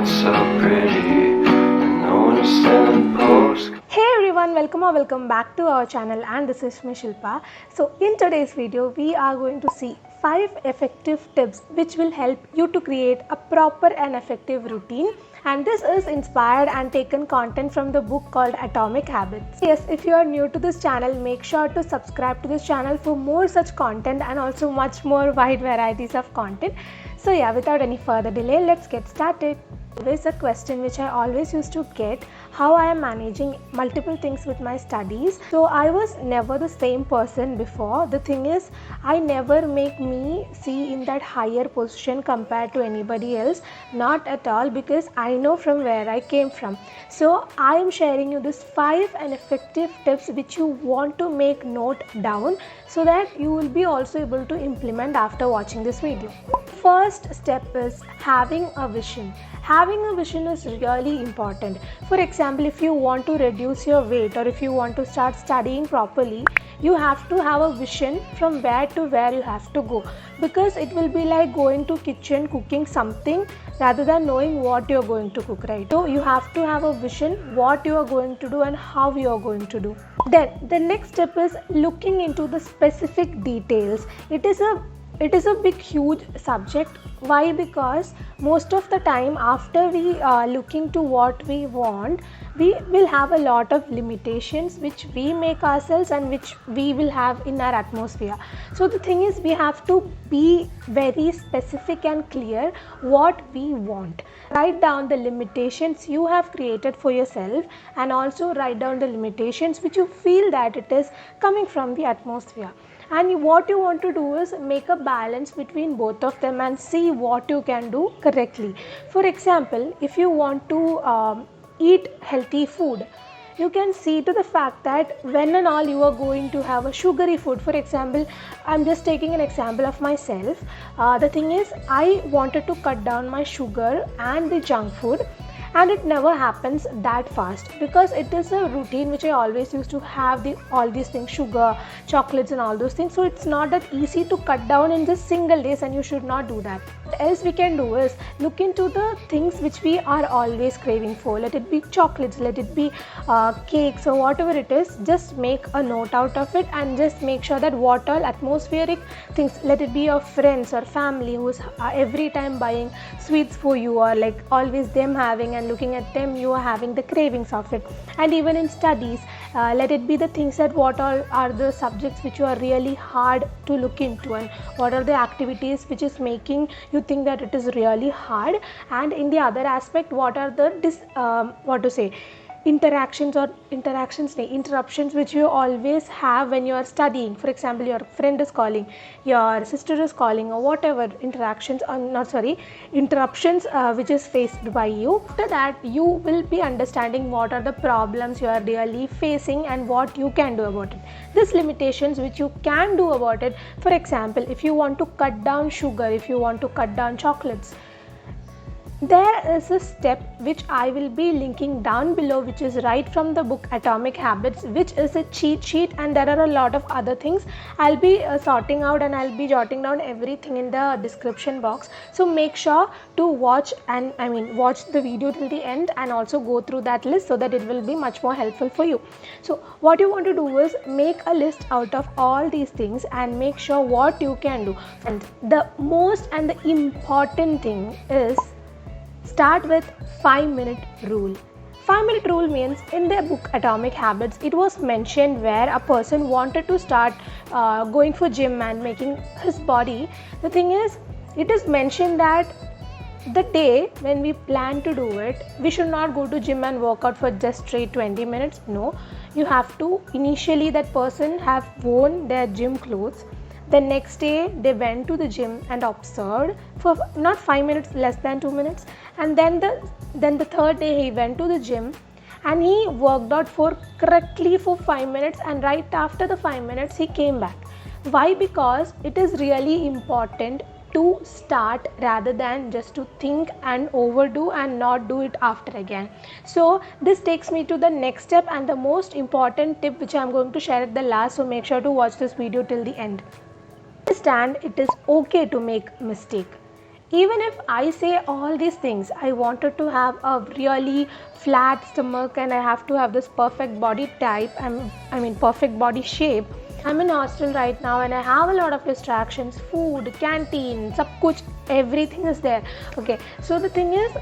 so pretty, and no one is stealing post. Hey everyone, welcome or welcome back to our channel, and this is me Shilpa. So in today's video we are going to see 5 effective tips which will help you to create a proper and effective routine, and this is inspired and taken content from the book called Atomic Habits. Yes, if you are new to this channel, make sure to subscribe to this channel for more such content and also much more wide varieties of content. So yeah, without any further delay, let's get started. Always a question which I always used to get, how I am managing multiple things with my studies. So I was never the same person before. The thing is, I never make me see in that higher position compared to anybody else, not at all, because I know from where I came from. So I am sharing you this 5 and effective tips which you want to make note down so that you will be also able to implement after watching this video. First step is having a vision. Having a vision is really important. For example, if you want to reduce your weight or if you want to start studying properly, you have to have a vision from where to where you have to go, because it will be like going to kitchen cooking something rather than knowing what you are going to cook, right? So you have to have a vision what you are going to do and how you are going to do. Then the next step is looking into the specific details. It is a big huge subject. Why? Because most of the time after we look into what we want, we will have a lot of limitations which we make ourselves and which we will have in our atmosphere. So the thing is, we have to be very specific and clear what we want. Write down the limitations you have created for yourself, and also write down the limitations which you feel that it is coming from the atmosphere. And what you want to do is make a balance between both of them and see what you can do correctly. For example, if you want to eat healthy food, you can see to the fact that when and all you are going to have a sugary food. For example, I'm just taking an example of myself. The thing is, I wanted to cut down my sugar and the junk food, and it never happens that fast because it is a routine which I always used to have all these things, sugar, chocolates and all those things. So it's not that easy to cut down in just single days, and you should not do that. What else we can do is look into the things which we are always craving for. Let it be chocolates, let it be cakes or whatever it is. Just make a note out of it and just make sure that what all atmospheric things, let it be your friends or family who's every time buying sweets for you, or like always them having, and looking at them you are having the cravings of it. And even in studies, let it be the things that what all are the subjects which you are really hard to look into, and what are the activities which is making you think that it is really hard. And in the other aspect, what are the interruptions which you always have when you are studying. For example, your friend is calling, your sister is calling, or whatever interruptions which is faced by you. After that, you will be understanding what are the problems you are really facing and what you can do about it. These limitations which you can do about it. For example, if you want to cut down sugar, if you want to cut down chocolates, there is a step which I will be linking down below, which is right from the book Atomic Habits, which is a cheat sheet, and there are a lot of other things I'll be sorting out, and I'll be jotting down everything in the description box. So make sure to watch the video till the end and also go through that list so that it will be much more helpful for you. So what you want to do is make a list out of all these things and make sure what you can do. And the most and the important thing is, start with 5-minute rule. 5-minute rule means, in their book Atomic Habits, it was mentioned where a person wanted to start going for gym and making his body. The thing is, it is mentioned that the day when we plan to do it, we should not go to gym and work out for just straight 20 minutes. No, you have to, initially that person have worn their gym clothes. The next day they went to the gym and observed for not 5 minutes, less than 2 minutes, and then the third day he went to the gym and he worked out for correctly for 5 minutes, and right after the 5 minutes he came back. Why? Because it is really important to start rather than just to think and overdo and not do it after again. So this takes me to the next step and the most important tip which I am going to share at the last, so make sure to watch this video till the end. Understand, it is okay to make mistake. Even if I say all these things, I wanted to have a really flat stomach and I have to have this perfect body type, I mean perfect body shape. I'm in hostel right now and I have a lot of distractions, food, canteen, sab kuch, everything is there. Okay, so the thing is,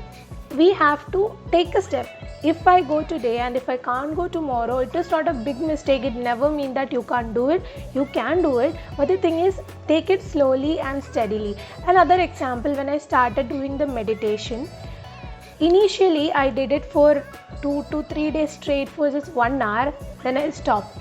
we have to take a step. If I go today and if I can't go tomorrow, it is not a big mistake. It never means that you can't do it. You can do it. But the thing is, take it slowly and steadily. Another example, when I started doing the meditation, initially I did it for 2 to 3 days straight for just 1 hour. Then I stopped.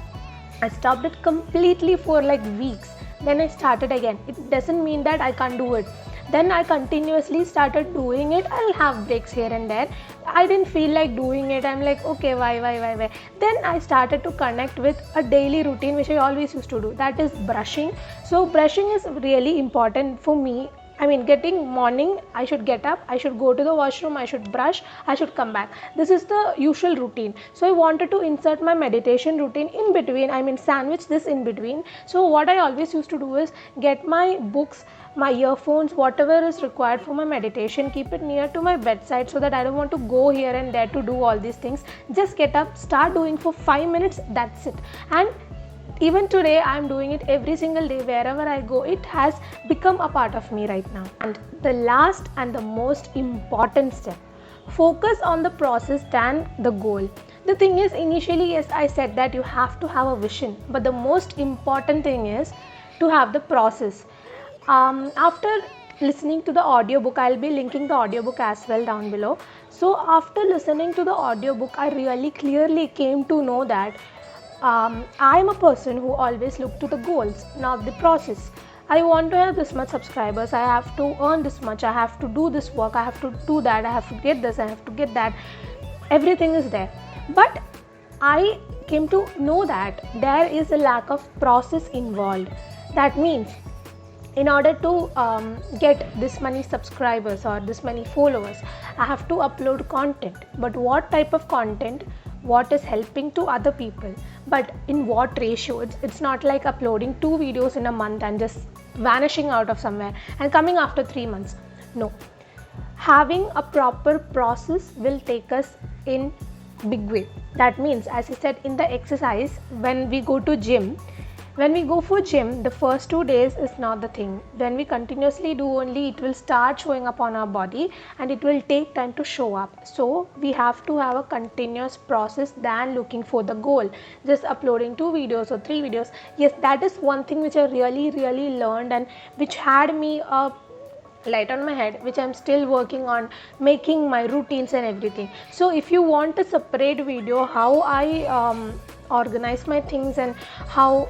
I stopped it completely for like weeks. Then I started again. It doesn't mean that I can't do it. Then I continuously started doing it. I'll have breaks here and there. I didn't feel like doing it. I'm like, okay, why? Then I started to connect with a daily routine which I always used to do. That is brushing. So brushing is really important for me. I mean, getting morning, I should get up, I should go to the washroom, I should brush, I should come back. This is the usual routine. So I wanted to insert my meditation routine in between, I mean sandwich this in between. So what I always used to do is get my books, my earphones, whatever is required for my meditation, keep it near to my bedside so that I don't want to go here and there to do all these things. Just get up, start doing for 5 minutes, that's it. And even today I am doing it every single day wherever I go. It has become a part of me right now. And the last and the most important step, focus on the process than the goal. The thing is, initially, yes, I said that you have to have a vision, but the most important thing is to have the process. After listening to the audiobook, I'll be linking the audiobook as well down below. So after listening to the audiobook, I really clearly came to know that I am a person who always look to the goals, not the process. I want to have this much subscribers, I have to earn this much, I have to do this work, I have to do that, I have to get this, I have to get that. Everything is there. But I came to know that there is a lack of process involved. That means in order to get this many subscribers or this many followers, I have to upload content. But what type of content? What is helping to other people, but in what ratio? It's not like uploading 2 videos in a month and just vanishing out of somewhere and coming after 3 months. No, having a proper process will take us in big way. That means, as I said in the exercise, when we go to gym, the first 2 days is not the thing. When we continuously do only, it will start showing up on our body and it will take time to show up. So we have to have a continuous process than looking for the goal. Just uploading 2 videos or 3 videos. Yes, that is one thing which I really learned and which had me a light on my head, which I'm still working on, making my routines and everything. So if you want a separate video how I organize my things and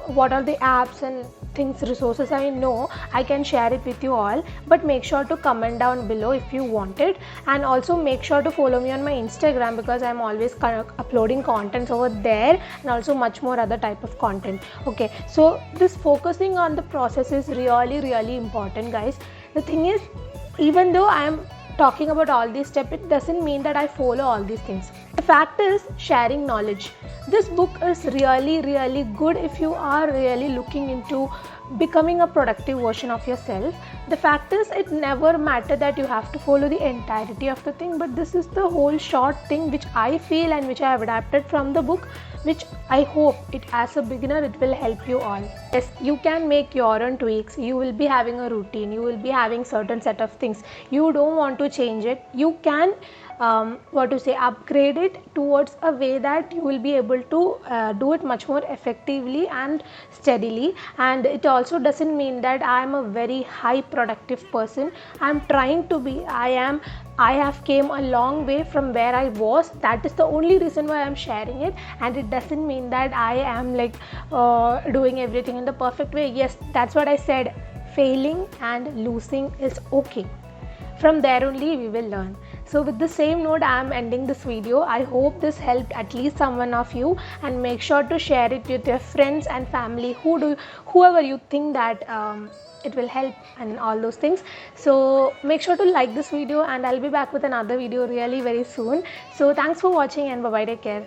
what are the apps and things, resources I know, I can share it with you all. But make sure to comment down below if you want it, and also make sure to follow me on my Instagram because I'm always uploading contents over there and also much more other type of content. Okay, so this focusing on the process is really important, guys. The thing is, even though I am talking about all these steps, it doesn't mean that I follow all these things. The fact is sharing knowledge. This book is really good if you are really looking into becoming a productive version of yourself. The fact is, it never matters that you have to follow the entirety of the thing, but this is the whole short thing which I feel and which I have adapted from the book, which I hope it, as a beginner, it will help you all. Yes, you can make your own tweaks. You will be having a routine, you will be having certain set of things. You don't want to change it, you can upgrade it towards a way that you will be able to do it much more effectively and steadily. And it also doesn't mean that I am a very high productive person. I am trying to be. I have came a long way from where I was. That is the only reason why I am sharing it, and it doesn't mean that I am like doing everything in the perfect way. Yes, that's what I said. Failing and losing is okay. From there only we will learn. So with the same note, I am ending this video. I hope this helped at least someone of you, and make sure to share it with your friends and family, whoever you think that it will help and all those things. So make sure to like this video, and I'll be back with another video really very soon. So thanks for watching, and bye bye, take care.